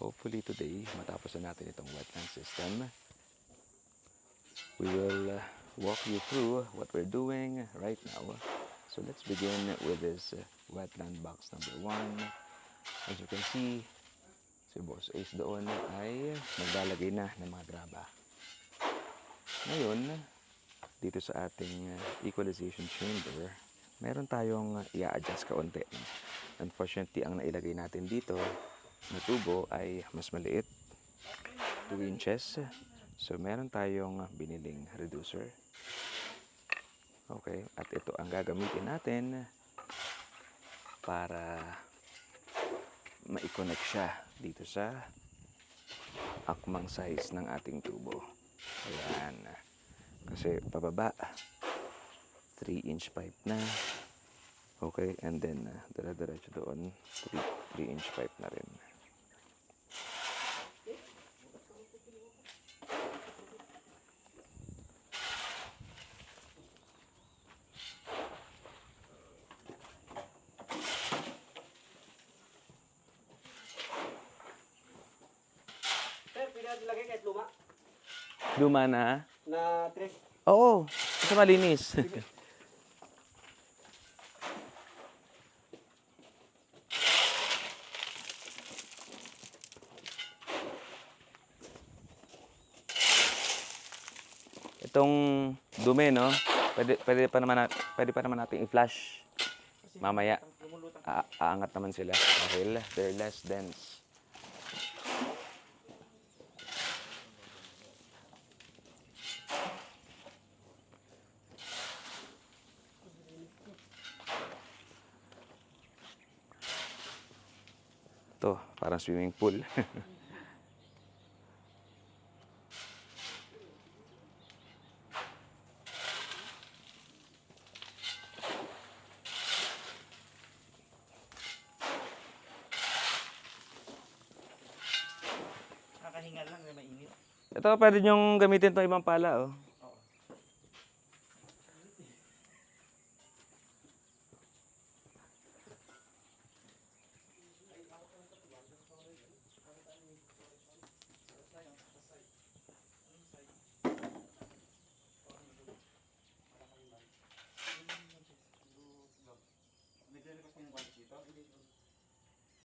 Hopefully today, matapos na natin itong wetland system, we will walk you through what we're doing right now. So let's begin with this wetland box number 1. As you can see, si Boss Ace doon ay maglalagay na ng mga graba. Ngayon, dito sa ating equalization chamber, meron tayong i-adjust kaunti. Unfortunately, ang nailagay natin dito na tubo ay mas maliit, 2 inches. So, meron tayong biniling reducer. Okay, at ito ang gagamitin natin para ma-connect siya dito sa akmang size ng ating tubo. Ayan. Kasi pababa, 3-inch pipe na. Okay, and then dire-diretso doon, 3-inch pipe na rin. Sir, pinadilagay kahit luma Luma na? na tray. Oo, kasi malinis. Itong dumi, no? Pwede pa naman natin i-flash. Mamaya, aangat naman sila dahil they're less dense. Ito, parang swimming pool. Kakahingal lang na mainit. Ito, pwede nyong gamitin itong ibang pala, oh.